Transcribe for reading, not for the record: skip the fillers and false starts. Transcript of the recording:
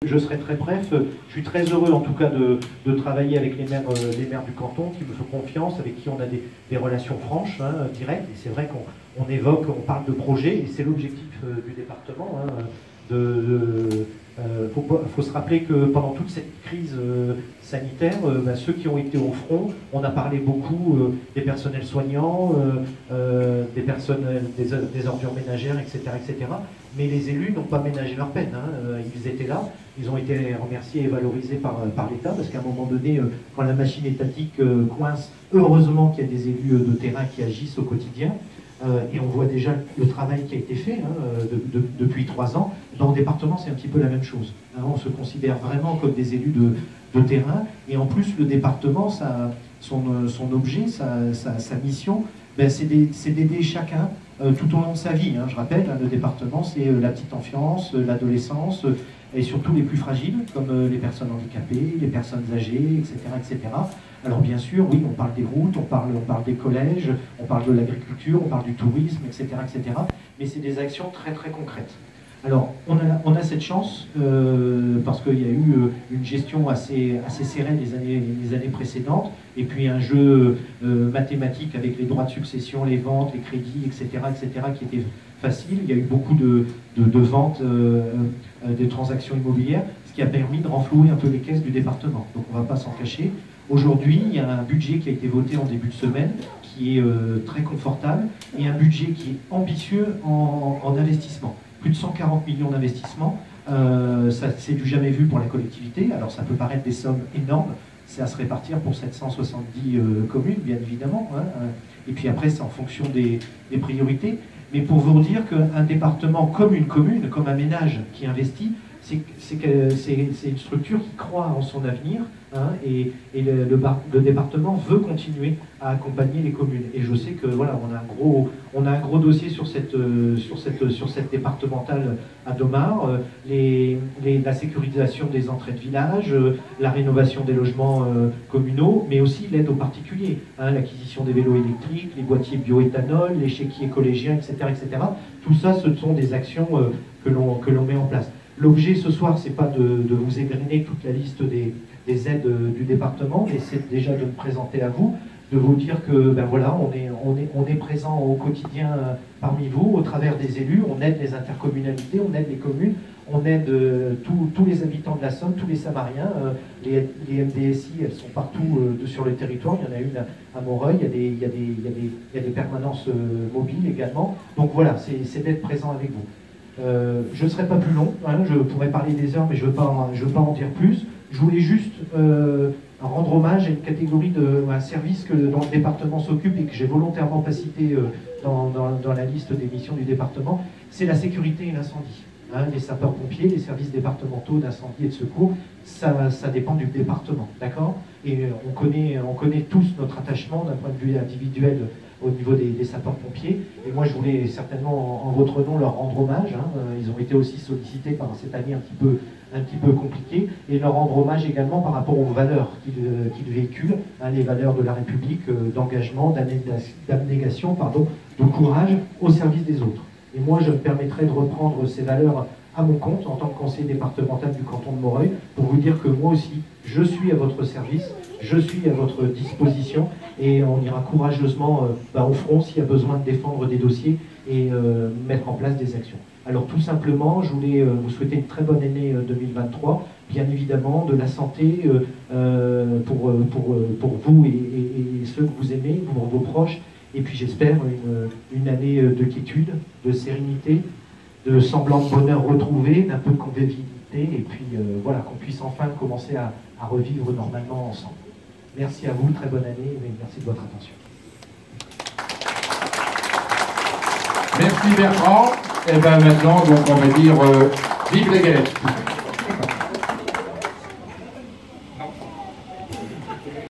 Je serai très bref. Je suis très heureux en tout cas de travailler avec les maires du canton qui me font confiance, avec qui on a des relations franches, directes. Et c'est vrai qu'on on parle de projet, et c'est l'objectif du département. Faut se rappeler que pendant toute cette crise sanitaire, ceux qui ont été au front, on a parlé beaucoup des personnels soignants, des ordures ménagères, etc., etc. Mais les élus n'ont pas ménagé leur peine. Ils étaient là, ils ont été remerciés et valorisés par l'État, parce qu'à un moment donné, quand la machine étatique coince, heureusement qu'il y a des élus de terrain qui agissent au quotidien. Et on voit déjà le travail qui a été fait depuis 3 ans. Dans le département, c'est un petit peu la même chose. On se considère vraiment comme des élus de terrain. Et en plus, le département, son objet, sa mission, c'est d'aider chacun tout au long de sa vie. Je rappelle, le département, c'est la petite enfance, l'adolescence, et surtout les plus fragiles, comme les personnes handicapées, les personnes âgées, etc., etc. Alors bien sûr, oui, on parle des routes, on parle des collèges, on parle de l'agriculture, on parle du tourisme, etc., etc. Mais c'est des actions très très concrètes. Alors, on a cette chance, parce qu'il y a eu une gestion assez sereine les années précédentes, et puis un jeu mathématique avec les droits de succession, les ventes, les crédits, etc., etc., qui était facile. Il y a eu beaucoup de ventes, des transactions immobilières, ce qui a permis de renflouer un peu les caisses du département. Donc on ne va pas s'en cacher. Aujourd'hui, il y a un budget qui a été voté en début de semaine, qui est très confortable, et un budget qui est ambitieux en investissement. Plus de 140 millions d'investissements, c'est du jamais vu pour la collectivité. Alors ça peut paraître des sommes énormes, c'est à se répartir pour 770 communes, bien évidemment. Et puis après, c'est en fonction des priorités. Mais pour vous dire qu'un département comme une commune, comme un ménage qui investit, c'est une structure qui croit en son avenir, et le département veut continuer à accompagner les communes. Et je sais que voilà, on a un gros dossier sur cette départementale à Domar, la sécurisation des entrées de village, la rénovation des logements communaux, mais aussi l'aide aux particuliers, l'acquisition des vélos électriques, les boîtiers bioéthanol, les chéquiers collégiens, etc., etc. Tout ça, ce sont des actions que l'on met en place. L'objet ce soir, c'est pas de vous égrener toute la liste des aides du département, mais c'est déjà de me présenter à vous, de vous dire que voilà, on est présent au quotidien parmi vous, au travers des élus, on aide les intercommunalités, on aide les communes, on aide tous les habitants de la Somme, tous les Samariens. Les MDSI, elles sont partout sur le territoire. Il y en a une à Moreuil, il y a des permanences mobiles également. Donc voilà, c'est d'être présent avec vous. Je ne serai pas plus long, je pourrais parler des heures, mais je ne veux pas en dire plus. Je voulais juste rendre hommage à une catégorie, un service dont le département s'occupe et que j'ai volontairement pas cité dans la liste des missions du département, c'est la sécurité et l'incendie. Les sapeurs-pompiers, les services départementaux d'incendie et de secours, ça dépend du département, d'accord? Et on connaît tous notre attachement d'un point de vue individuel au niveau des sapeurs-pompiers. Et moi, je voulais certainement, en votre nom, leur rendre hommage. Ils ont été aussi sollicités par cette année un petit peu compliquée, et leur rendre hommage également par rapport aux valeurs qu'ils véhiculent, les valeurs de la République, d'engagement, d'abnégation, de courage au service des autres. Et moi, je me permettrai de reprendre ces valeurs à mon compte en tant que conseiller départemental du canton de Moreuil, pour vous dire que moi aussi, je suis à votre service, je suis à votre disposition, et on ira courageusement au front s'il y a besoin de défendre des dossiers et mettre en place des actions. Alors tout simplement, je voulais vous souhaiter une très bonne année 2023, bien évidemment, de la santé pour vous et ceux que vous aimez, pour vos proches, et puis j'espère une année de quiétude, de sérénité, de semblant de bonheur retrouvé, d'un peu de convivialité, et puis voilà, qu'on puisse enfin commencer à revivre normalement ensemble. Merci à vous, très bonne année, et merci de votre attention. Merci Bertrand. Et bien maintenant, donc on va dire vive les Galettes.